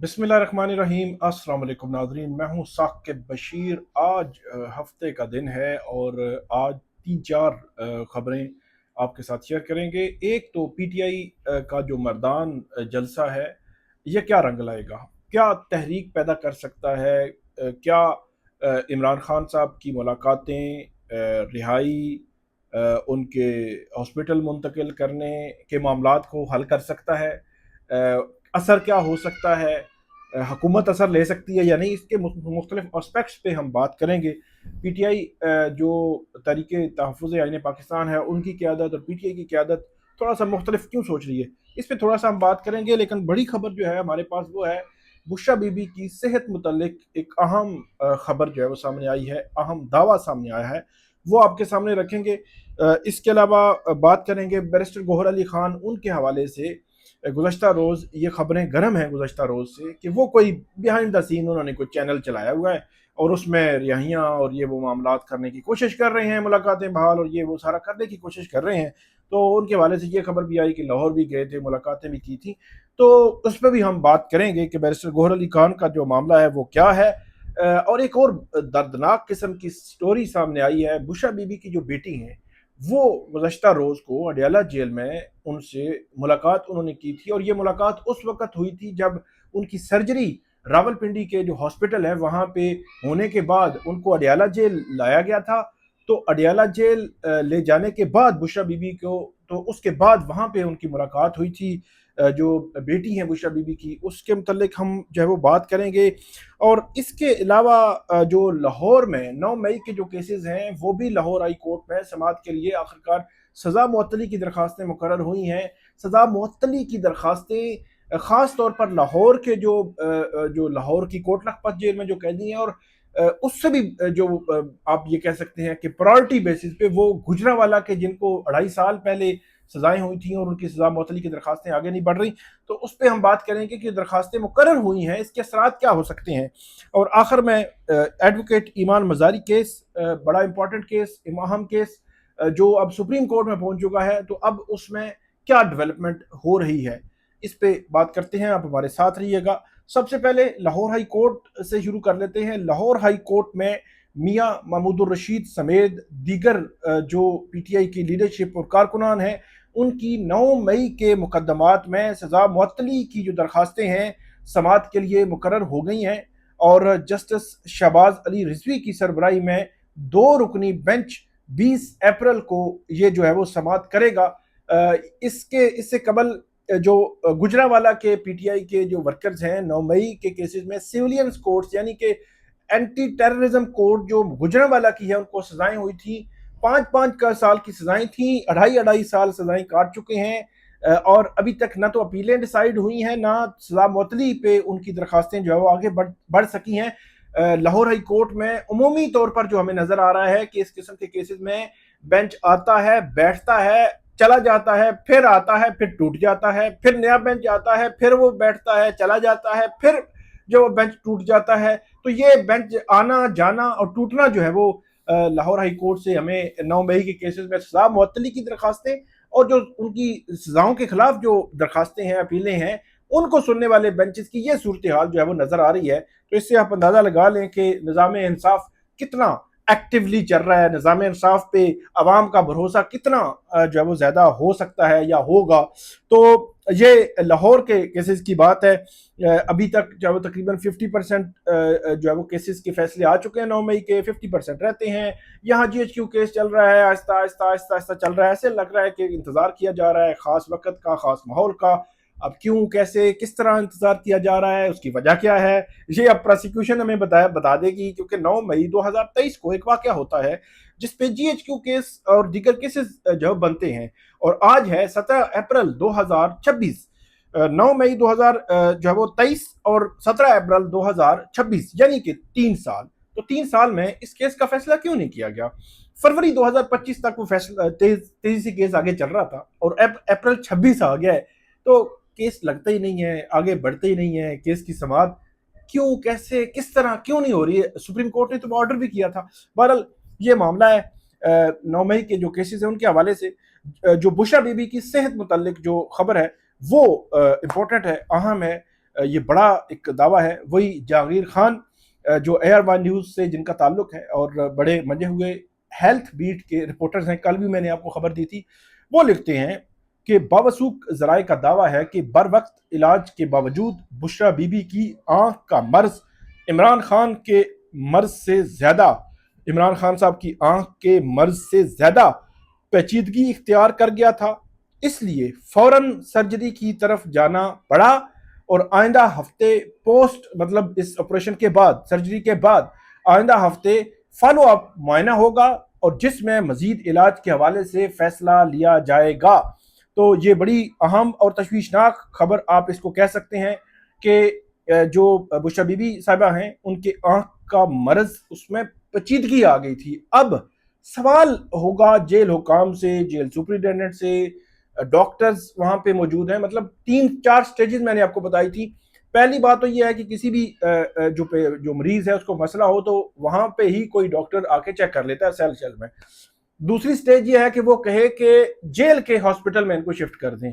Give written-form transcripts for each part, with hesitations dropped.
बिस्मिल्लाहिर्रहमानिर्रहीम। अस्सलाम वालेकुम नाज़रीन, मैं हूँ साकिब बशीर। आज हफ्ते का दिन है और आज तीन चार ख़बरें आपके साथ शेयर करेंगे। एक तो पीटीआई का जो मर्दान जलसा है, ये क्या रंग लाएगा, क्या तहरीक पैदा कर सकता है, क्या इमरान खान साहब की मुलाकातें, रिहाई, उनके हॉस्पिटल मुंतकिल करने के मामलात को हल कर सकता है, असर क्या हो सकता है, हुकूमत असर ले सकती है या नहीं, इसके मुख्तलिफ एस्पेक्ट्स पे हम बात करेंगे। पीटीआई जो तरीके तहफ़्फ़ुज़ आईन पाकिस्तान है, उनकी क़यादत और पीटीआई की क़यादत थोड़ा सा मुख्तलिफ क्यों सोच रही है, इस पर थोड़ा सा हम बात करेंगे। लेकिन बड़ी खबर जो है हमारे पास वो है बुशरा बीबी की सेहत मुतल्लिक एक अहम खबर जो है वो सामने आई है, अहम दावा सामने आया है, वो आपके सामने रखेंगे। इसके अलावा बात करेंगे बैरिस्टर गौहर अली खान, उनके हवाले से गुज़श्ता रोज़ ये खबरें गर्म हैं गुज़श्ता रोज़ से कि वो कोई बिहाइंड द सीन उन्होंने कोई चैनल चलाया हुआ है और उसमें रिहाइयाँ और ये वो मामलात करने की कोशिश कर रहे हैं, मुलाकातें बहाल और ये वो सारा करने की कोशिश कर रहे हैं। तो उनके हवाले से ये खबर भी आई कि लाहौर भी गए थे, मुलाकातें भी की थी। तो उस पर भी हम बात करेंगे कि बैरिस्टर गौहर अली खान का जो मामला है वो क्या है। और एक और दर्दनाक किस्म की स्टोरी सामने आई है। बुशरा बीबी की जो बेटी हैं, वो गुज़श्ता रोज़ को अडयाला जेल में उनसे मुलाकात उन्होंने की थी और ये मुलाकात उस वक़्त हुई थी जब उनकी सर्जरी रावलपिंडी के जो हॉस्पिटल है वहाँ पे होने के बाद उनको अडयाला जेल लाया गया था। तो अडयाला जेल ले जाने के बाद बुशरा बीबी को, तो उसके बाद वहाँ पे उनकी मुलाकात हुई थी। जो बेटी है बुशरा बीबी की, उसके मुतल्लिक हम जो है वो बात करेंगे। और इसके अलावा जो लाहौर में 9 मई के जो केसेस हैं, वो भी लाहौर हाई कोर्ट में समाअत के लिए आखिरकार सज़ा मुअत्तली की दरखास्तें मुकर्रर हुई हैं। सज़ा मुअत्तली की दरखास्तें ख़ास तौर पर लाहौर के जो लाहौर की कोट लखपत जेल में जो कैदी हैं और उससे भी आप ये कह सकते हैं कि प्रायोरिटी बेसिस पे वो गुजरांवाला के जिनको 2.5 साल पहले सज़ाएं हुई थी और उनकी सज़ा मुअत्तली की दरखास्तें आगे नहीं बढ़ रही, तो उस पर हम बात करेंगे कि दरखास्तें मुकर्रर हुई हैं, इसके असरात क्या हो सकते हैं। और आखिर में एडवोकेट ईमान मज़ारी केस, बड़ा इंपॉर्टेंट केस, अहम केस, जो अब सुप्रीम कोर्ट में पहुंच चुका है, तो अब उसमें क्या डेवलपमेंट हो रही है, इस पे बात करते हैं। आप हमारे साथ रहिएगा। सबसे पहले लाहौर हाई कोर्ट से शुरू कर लेते हैं। लाहौर हाई कोर्ट में मियां महमूदुर रशीद समेत दीगर जो पीटीआई की लीडरशिप और कारकुनान हैं, उनकी 9 मई के मुकदमात में सज़ा मुअत्तली की जो दरखास्तें हैं समाअत के लिए मुकर्रर हो गई हैं और जस्टिस शहबाज अली रिजवी की सरबराही में 2 रुकनी बेंच 20 अप्रैल को ये जो है वो समाअत करेगा। इसके इससे कबल जो गुजरांवाला के पीटीआई के जो वर्कर्स हैं, 9 मई के केसेस में सिविलियंस कोर्ट्स यानी कि एंटी टेररिज्म कोर्ट जो गुजरांवाला की है, उनको सजाएं हुई थी। 5-5 साल की सजाएं थी, 2.5 सजाएं काट चुके हैं और अभी तक ना तो अपीलें डिसाइड हुई हैं, ना सजा मुअत्तली पे उनकी दरखास्तें जो है वो आगे बढ़ सकी हैं। लाहौर हाई कोर्ट में उमूमी तौर पर जो हमें नजर आ रहा है कि इस किस्म के केसेस में बेंच आता है, बैठता है, चला जाता है, फिर आता है, फिर टूट जाता है, फिर नया बेंच आता है, फिर वो बैठता है, चला जाता है, फिर जो बेंच टूट जाता है। तो ये बेंच आना जाना और टूटना जो है वो लाहौर हाई कोर्ट से हमें 9 मई के केसेस में सजा मुअत्तली की दरखास्तें और जो उनकी सजाओं के खिलाफ जो दरखास्तें हैं, अपीलें हैं, उनको सुनने वाले बेंचेस की ये सूरत हाल जो है वो नजर आ रही है। तो इससे आप अंदाजा लगा लें कि निज़ाम इंसाफ कितना एक्टिवली चल रहा है, निज़ाम इंसाफ पे अवाम का भरोसा कितना जो है वो ज़्यादा हो सकता है या होगा। तो ये लाहौर के केसेस की बात है। अभी तक जो है वो तकरीबन 50% जो है वो केसेस के फैसले आ चुके हैं। 9 मई के 50% रहते हैं। यहाँ जीएचक्यू केस चल रहा है, आहिस्ता आहिस्ता आहिस्ता आहिस्ता चल रहा है। ऐसे लग रहा है कि इंतजार किया जा रहा है खास वक्त का, खास माहौल का। अब क्यों, कैसे, किस तरह इंतजार किया जा रहा है, उसकी वजह क्या है, ये अब प्रोसिक्यूशन हमें बता देगी। क्योंकि 9 मई 2023 को एक वाकया होता है जिसपे जीएचक्यू केस और दीगर केसेस जो बनते हैं और आज है 17 अप्रैल 2026। 9 मई 2000 जो है वो 23 और 17 अप्रैल 2026 यानी कि 3 साल। तो 3 साल में इस केस का फैसला क्यों नहीं किया गया। फरवरी 2025 तक वो फैसला तेजी से केस आगे चल रहा था और अब अप्रैल 26 आ गया है, तो केस लगता ही नहीं है, आगे बढ़ते ही नहीं है। केस की समाअत क्यों, कैसे, किस तरह क्यों नहीं हो रही है। सुप्रीम कोर्ट ने तो ऑर्डर भी किया था। बहरहाल ये मामला है 9 मई के जो केसेस हैं उनके हवाले से। जो बुशरा बीबी की सेहत मुतल्लिक जो खबर है वो इम्पोर्टेंट है, अहम है। ये बड़ा एक दावा है। वही जहांगीर खान जो एयर वन न्यूज़ से जिनका ताल्लुक है और बड़े मजे हुए हेल्थ बीट के रिपोर्टर्स हैं, कल भी मैंने आपको खबर दी थी, वो लिखते हैं कि बावसूख ज़राए का दावा है कि बर वक्त इलाज के बावजूद बुशरा बीबी की आंख का मर्ज इमरान खान के मर्ज से ज़्यादा, इमरान खान साहब की आंख के मर्ज से ज़्यादा पेचीदगी इख्तियार कर गया था, इसलिए फौरन सर्जरी की तरफ जाना पड़ा और आइंदा हफ्ते पोस्ट मतलब इस ऑपरेशन के बाद, सर्जरी के बाद आइंदा हफ्ते फॉलो अप मुआयना होगा और जिसमें मजीद इलाज के हवाले से फैसला लिया जाएगा। तो ये बड़ी अहम और तशवीशनाक खबर आप इसको कह सकते हैं कि जो बुशरा बीबी साहिबा हैं उनके आंख का मर्ज, उसमें पेचीदगी आ गई थी। अब सवाल होगा जेल हुकाम से, जेल सुपरिटेंडेंट से, डॉक्टर्स वहां पे मौजूद हैं, मतलब 3-4 स्टेजेस मैंने आपको बताई थी। पहली बात तो यह है कि किसी भी जो मरीज है उसको मसला हो तो वहां पे ही कोई डॉक्टर आके चेक कर लेता है सेल में। दूसरी स्टेज ये है कि वो कहे कि जेल के हॉस्पिटल में इनको शिफ्ट कर दें।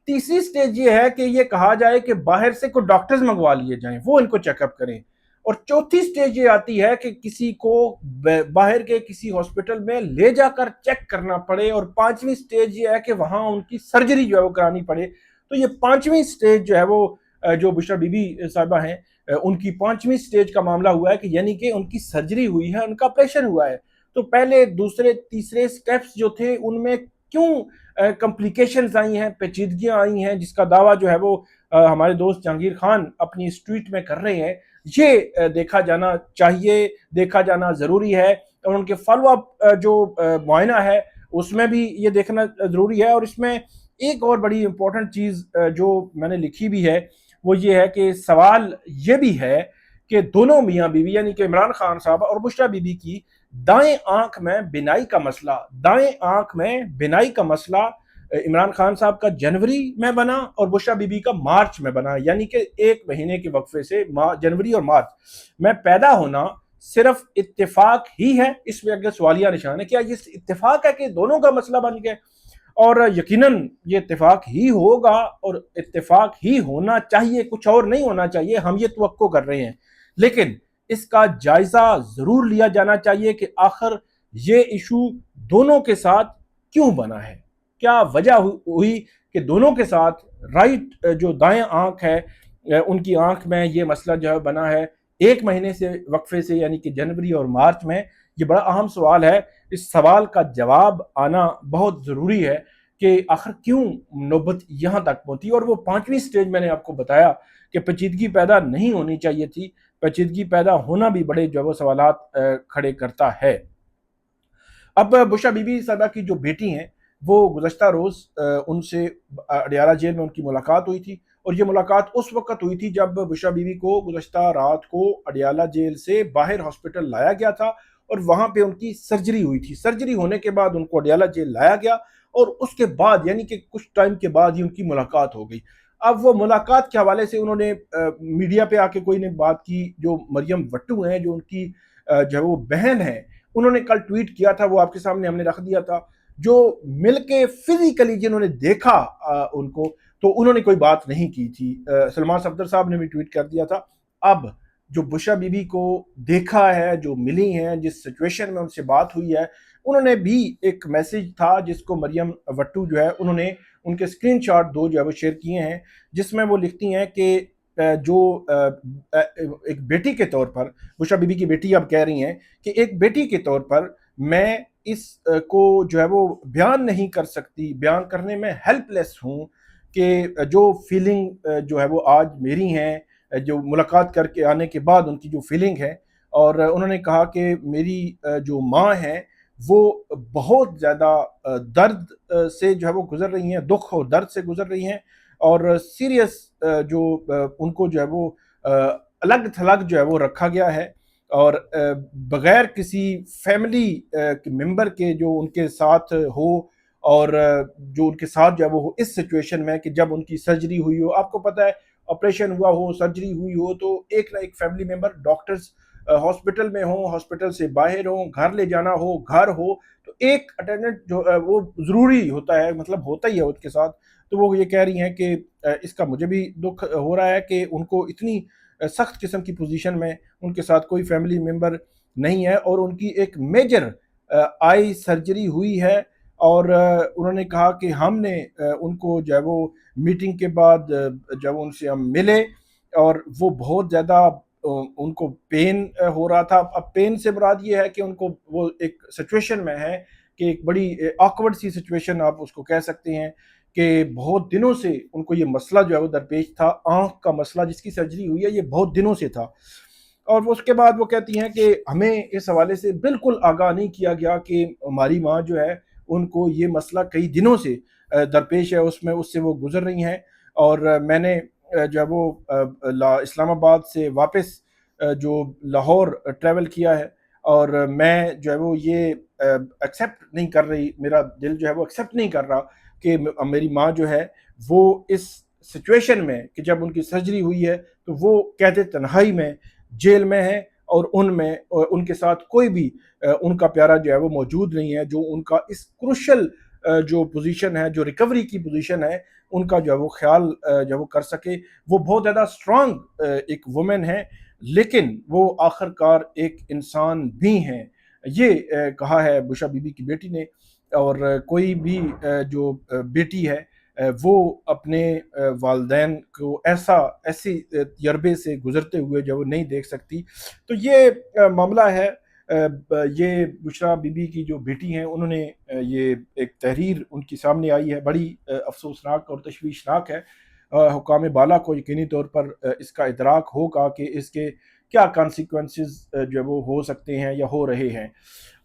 तीसरी स्टेज ये है कि ये कहा जाए कि बाहर से कोई डॉक्टर्स मंगवा लिए जाएं, वो इनको चेकअप करें। और चौथी स्टेज ये आती है कि किसी को बाहर के किसी हॉस्पिटल में ले जाकर चेक करना पड़े। और पांचवी स्टेज ये है कि वहां उनकी सर्जरी जो है वो करानी पड़े। तो ये पांचवी स्टेज जो है वो जो बुशरा बीबी साहिबा हैं उनकी पांचवी स्टेज का मामला हुआ है कि यानी कि उनकी सर्जरी हुई है, उनका ऑपरेशन हुआ है। तो पहले दूसरे तीसरे स्टेप्स जो थे उनमें क्यों कॉम्प्लिकेशंस आई हैं, पेचीदगियां आई हैं, जिसका दावा जो है वो हमारे दोस्त जहांगीर खान अपनी इस ट्वीट में कर रहे हैं, ये देखा जाना चाहिए, देखा जाना ज़रूरी है। और उनके फॉलो अप जो मुआयना है उसमें भी ये देखना ज़रूरी है। और इसमें एक और बड़ी इंपॉर्टेंट चीज़ जो मैंने लिखी भी है वो ये है कि सवाल ये भी है कि दोनों मियाँ बीवी यानी कि इमरान खान साहब और बुशरा बीबी की दाएं आंख में बिनाई का मसला, दाएं आंख में बिनाई का मसला इमरान खान साहब का जनवरी में बना और बुशरा बीबी का मार्च में बना, यानी कि 1 महीने के वक्फे से जनवरी और मार्च में पैदा होना सिर्फ इत्तेफाक ही है। इसमें अगर सवालिया निशान है, क्या ये इत्तेफाक है कि दोनों का मसला बन गया? और यकीनन ये इत्तेफाक ही होगा और इत्तेफाक ही होना चाहिए, कुछ और नहीं होना चाहिए, हम ये तवक्को कर रहे हैं। लेकिन इसका जायजा जरूर लिया जाना चाहिए कि आखिर ये इशू दोनों के साथ क्यों बना है, क्या वजह हुई कि दोनों के साथ राइट जो दाएं आंख है उनकी आंख में ये मसला जो है बना है 1 महीने से वक्फे से, यानी कि जनवरी और मार्च में। ये बड़ा अहम सवाल है, इस सवाल का जवाब आना बहुत ज़रूरी है कि आखिर क्यों नौबत यहाँ तक पहुंची। और वो पांचवी स्टेज मैंने आपको बताया कि पेचीदगी पैदा नहीं होनी चाहिए थी, पेचीदगी पैदा होना भी बड़े जो वो सवालात खड़े करता है। अब बुशरा बीबी साहिबा की जो बेटी हैं वो गुज़श्ता रोज़ उनसे अडियाला जेल में उनकी मुलाकात हुई थी। और ये मुलाकात उस वक्त हुई थी जब बुशरा बीबी को गुज़श्ता रात को अडियाला जेल से बाहर हॉस्पिटल लाया गया था और वहाँ पे उनकी सर्जरी हुई थी। सर्जरी होने के बाद उनको अडियाला जेल लाया गया और उसके बाद यानी कि कुछ टाइम के बाद ही उनकी मुलाकात हो गई। अब वो मुलाकात के हवाले से उन्होंने मीडिया पे आके कोई ने बात की। जो मरियम वट्टू हैं, जो उनकी जो है वो बहन है, उन्होंने कल ट्वीट किया था, वो आपके सामने हमने रख दिया था। जो मिलके फिजिकली जिन्होंने देखा उनको, तो उन्होंने कोई बात नहीं की थी। सलमान सफदर साहब ने भी ट्वीट कर दिया था। अब जो बुशरा बीबी को देखा है, जो मिली हैं, जिस सिचुएशन में उनसे बात हुई है, उन्होंने भी एक मैसेज था जिसको मरियम वट्टू जो है उन्होंने उनके स्क्रीनशॉट 2 जो है वो शेयर किए हैं, जिसमें वो लिखती हैं कि जो एक बेटी के तौर पर, बुशरा बीबी की बेटी अब कह रही हैं कि एक बेटी के तौर पर मैं इस को जो है वो बयान नहीं कर सकती, बयान करने में हेल्पलेस हूँ कि जो फीलिंग जो है वो आज मेरी हैं, जो मुलाकात करके आने के बाद उनकी जो फीलिंग है। और उन्होंने कहा कि मेरी जो माँ हैं वो बहुत ज़्यादा दर्द से जो है वो गुजर रही हैं, दुख और दर्द से गुजर रही हैं। और सीरियस जो उनको जो है वो अलग थलग जो है वो रखा गया है और बगैर किसी फैमिली मेंबर के जो उनके साथ हो और जो उनके साथ जो है वो हो इस सिचुएशन में कि जब उनकी सर्जरी हुई हो, आपको पता है ऑपरेशन हुआ हो, सर्जरी हुई हो, तो एक ना एक फैमिली मेंबर, डॉक्टर्स हॉस्पिटल में हो, हॉस्पिटल से बाहर हो, घर ले जाना हो, घर हो, तो एक अटेंडेंट जो वो ज़रूरी होता है, मतलब होता ही है उनके साथ। तो वो ये कह रही हैं कि इसका मुझे भी दुख हो रहा है कि उनको इतनी सख्त किस्म की पोजीशन में उनके साथ कोई फैमिली मेम्बर नहीं है और उनकी एक मेजर आई सर्जरी हुई है। और उन्होंने कहा कि हमने उनको जो है वो मीटिंग के बाद जब उनसे हम मिले और वो बहुत ज़्यादा उनको पेन हो रहा था। अब पेन से मुराद ये है कि उनको वो एक सिचुएशन में है कि एक बड़ी ऑकवर्ड सी सिचुएशन आप उसको कह सकते हैं कि बहुत दिनों से उनको ये मसला जो है वो दरपेश था। आँख का मसला जिसकी सर्जरी हुई है ये बहुत दिनों से था। और उसके बाद वो कहती हैं कि हमें इस हवाले से बिल्कुल आगाह नहीं किया गया कि हमारी माँ जो है उनको ये मसला कई दिनों से दरपेश है, उसमें उससे वो गुजर रही हैं। और मैंने जो है वो इस्लामाबाद से वापस जो लाहौर ट्रैवल किया है और मैं जो है वो ये एक्सेप्ट नहीं कर रही, मेरा दिल जो है वो एक्सेप्ट नहीं कर रहा कि मेरी माँ जो है वो इस सिचुएशन में कि जब उनकी सर्जरी हुई है तो वो कहते तन्हाई में जेल में है और उनमें उनके साथ कोई भी उनका प्यारा जो है वो मौजूद नहीं है, जो उनका इस क्रुशल जो पोजीशन है, जो रिकवरी की पोजीशन है, उनका जो है वो ख्याल जो है वो कर सके। वो बहुत ज़्यादा स्ट्रांग एक वुमेन है, लेकिन वो आखिरकार एक इंसान भी हैं। ये कहा है बुशा बीबी की बेटी ने। और कोई भी जो बेटी है वो अपने वालदैन को ऐसी तजर्बे से गुजरते हुए जो वो नहीं देख सकती। तो ये मामला है। ये बुशरा बीबी की जो बेटी हैं उन्होंने ये एक तहरीर उनकी सामने आई है, बड़ी अफसोसनाक और तशवीशनाक है। हुकाम बाला को यकीनी तौर पर इसका इदराक होगा कि इसके क्या कॉन्सिक्वेंसेस जो है वो हो सकते हैं या हो रहे हैं।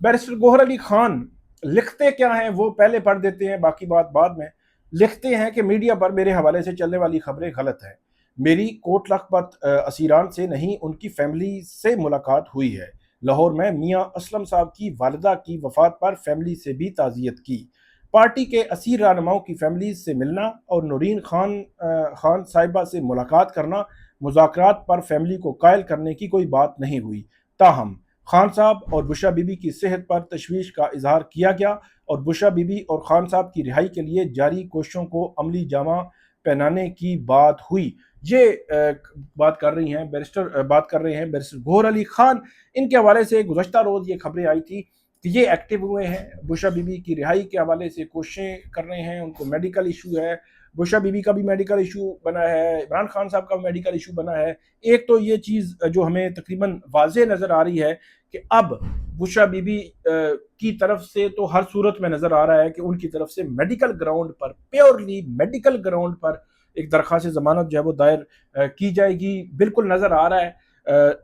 बैरिस्टर गौहर अली खान लिखते क्या हैं वो पहले पढ़ देते हैं, बाकी बात बाद में। लिखते हैं कि मीडिया पर मेरे हवाले से चलने वाली खबरें गलत हैं। मेरी कोट लखपत असीरान से नहीं उनकी फैमिली से मुलाकात हुई है। लाहौर में मियां असलम साहब की वालिदा की वफात पर फैमिली से भी ताज़ियत की। पार्टी के असीर रहनुमाओं की फैमिली से मिलना और नूरीन खान साहिबा से मुलाकात करना, मुज़ाकरात पर फैमिली को कायल करने की कोई बात नहीं हुई। ताहम खान साहब और बुशरा बीबी की सेहत पर तशवीश का इजहार किया गया और बुशरा बीबी और खान साहब की रिहाई के लिए जारी कोशिशों को अमली जामा पहनाने की बात हुई। ये बात कर रही हैं बैरिस्टर गौहर अली खान। इनके हवाले से गुज़श्ता रोज़ ये खबरें आई थी कि ये एक्टिव हुए हैं, बुशरा बीबी की रिहाई के हवाले से कोशिशें कर रहे हैं, उनको मेडिकल इशू है। बुशरा बीबी का भी मेडिकल इशू बना है, इमरान खान साहब का मेडिकल इशू बना है। एक तो ये चीज़ जो हमें तकरीबन वाज़ेह नज़र आ रही है कि अब बुशरा बीबी की तरफ से तो हर सूरत में नज़र आ रहा है कि उनकी तरफ से मेडिकल ग्राउंड पर, प्योरली मेडिकल ग्राउंड पर एक दरख्वास्त ज़मानत जो है वो दायर की जाएगी। बिल्कुल नज़र आ रहा है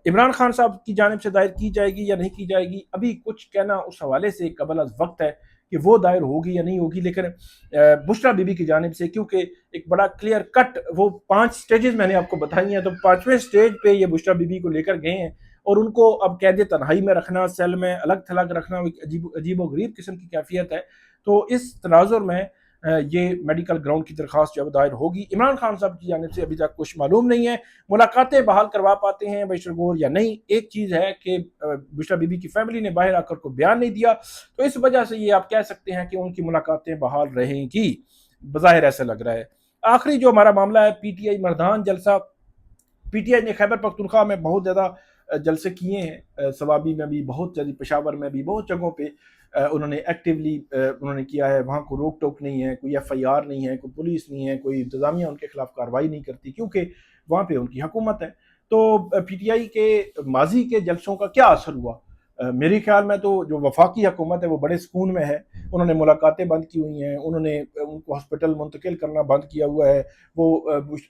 इमरान खान साहब की जानिब से दायर की जाएगी या नहीं की जाएगी, अभी कुछ कहना उस हवाले से कबल अज़ वक्त है कि वो दायर होगी या नहीं होगी। लेकिन बुशरा बीबी की जानिब से क्योंकि एक बड़ा क्लियर कट वो 5 स्टेजेस मैंने आपको बताई हैं, तो 5वें स्टेज पे ये बुशरा बीबी को लेकर गए हैं और उनको अब कैद तन्हाई में रखना, सेल में अलग थलग रखना अजीब व गरीब किस्म की कैफियत है। तो इस तनाजुर में ये मेडिकल ग्राउंड की दरख्वास्त जो दायर होगी। इमरान खान साहब की जानिब से अभी तक कुछ मालूम नहीं है, मुलाकातें बहाल करवा पाते हैं बैरिस्टर गौहर या नहीं। एक चीज़ है कि बुशरा बीबी की फैमिली ने बाहर आकर को बयान नहीं दिया, तो इस वजह से ये आप कह सकते हैं कि उनकी मुलाकातें बहाल रहेंगी, बज़ाहिर ऐसा लग रहा है। आखिरी जो हमारा मामला है पीटीआई मर्दान जलसा। पीटीआई ने खैबर पख्तूनख्वा में बहुत ज़्यादा जलसे किए हैं, सवाबी में भी बहुत ज़्यादा, पेशावर में भी बहुत जगहों पे उन्होंने एक्टिवली उन्होंने किया है। वहाँ को रोक टोक नहीं है, कोई एफआईआर नहीं है, कोई पुलिस नहीं है, कोई इंतज़ामिया उनके खिलाफ कार्रवाई नहीं करती क्योंकि वहाँ पे उनकी हुकूमत है। तो पीटीआई के माजी के जलसों का क्या असर हुआ? मेरे ख्याल में तो जो वफाकी हुकूमत है वो बड़े सुकून में है। उन्होंने मुलाकातें बंद की हुई हैं, उन्होंने उनको हॉस्पिटल मुंतकिल करना बंद किया हुआ है। वो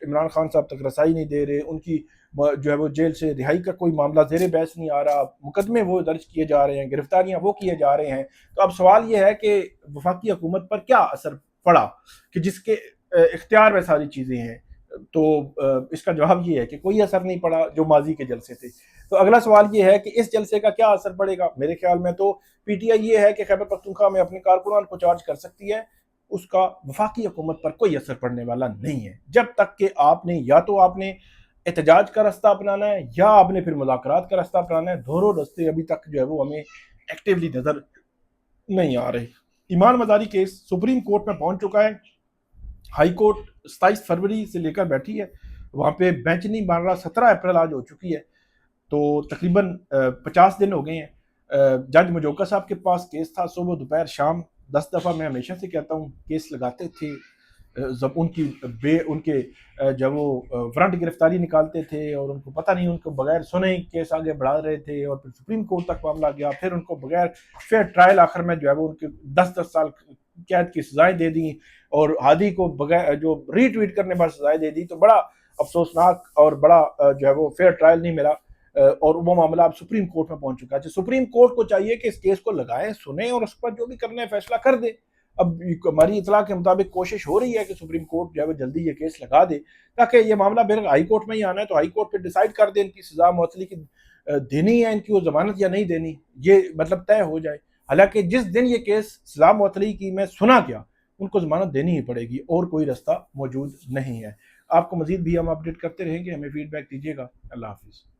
इमरान खान साहब तक रसाई नहीं दे रहे, उनकी जो है वो जेल से रिहाई का कोई मामला ज़ेर बहस नहीं आ रहा, मुकदमे वो दर्ज किए जा रहे हैं, गिरफ्तारियां वो किए जा रहे हैं। तो अब सवाल ये है कि वफाकी हुकूमत पर क्या असर पड़ा कि जिसके इख्तियार में सारी चीज़ें हैं। तो इसका जवाब ये है कि कोई असर नहीं पड़ा जो माजी के जलसे थे। तो अगला सवाल ये है कि इस जलसे का क्या असर पड़ेगा। मेरे ख्याल में तो पीटीआई ये है कि खैबर पख्तूनख्वा में अपने कारकुनान को चार्ज कर सकती है, उसका वफाकी हुकूमत पर कोई असर पड़ने वाला नहीं है जब तक कि आपने या तो आपने एहतजाज का रास्ता अपनाना है या आपने फिर मुज़ाकरात का रास्ता अपनाना है। दोनों रास्ते अभी तक जो है वो हमें एक्टिवली नज़र नहीं आ रहे। ईमान मज़ारी केस सुप्रीम कोर्ट में पहुंच चुका है। हाई कोर्ट 27 फरवरी से लेकर बैठी है, वहाँ पे बेंच नहीं बन रहा। 17 अप्रैल आज हो चुकी है, तो तकरीबन 50 दिन हो गए हैं। जज मजोका साहब के पास केस था, सुबह दोपहर शाम 10 दफ़ा, मैं हमेशा से कहता हूँ, केस लगाते थे। जब उनके जब वो वारंट गिरफ्तारी निकालते थे और उनको पता नहीं, उनको बगैर सुने ही केस आगे बढ़ा रहे थे, और फिर सुप्रीम कोर्ट तक मामला गया, फिर उनको बगैर फेयर ट्रायल आखिर में जो है वो उनके 10-10 साल कैद की सजाएं दे दी, और हादी को बगैर जो रीट्वीट करने पर सजाएं दे दी। तो बड़ा अफसोसनाक और बड़ा जो है वो फेयर ट्रायल नहीं मिला, और वो मामला अब सुप्रीम कोर्ट में पहुंच चुका है। सुप्रीम कोर्ट को चाहिए कि इस केस को लगाए, सुने और उस पर जो भी करना है फैसला कर दे। अब हमारी इतला के मुताबिक कोशिश हो रही है कि सुप्रीम कोर्ट जो है वो जल्दी ये केस लगा दे, ताकि ये मामला फिर हाई कोर्ट में ही आना है तो हाई कोर्ट पे डिसाइड कर दे इनकी सजा मुअत्तली की देनी है, इनकी वो जमानत या नहीं देनी, ये मतलब तय हो जाए। हालांकि जिस दिन ये केस सजा मुअत्तली की मैं सुना गया, उनको जमानत देनी ही पड़ेगी, और कोई रास्ता मौजूद नहीं है। आपको मजीद भी हम अपडेट करते रहेंगे, हमें फीडबैक दीजिएगा। अल्लाह हाफिज़।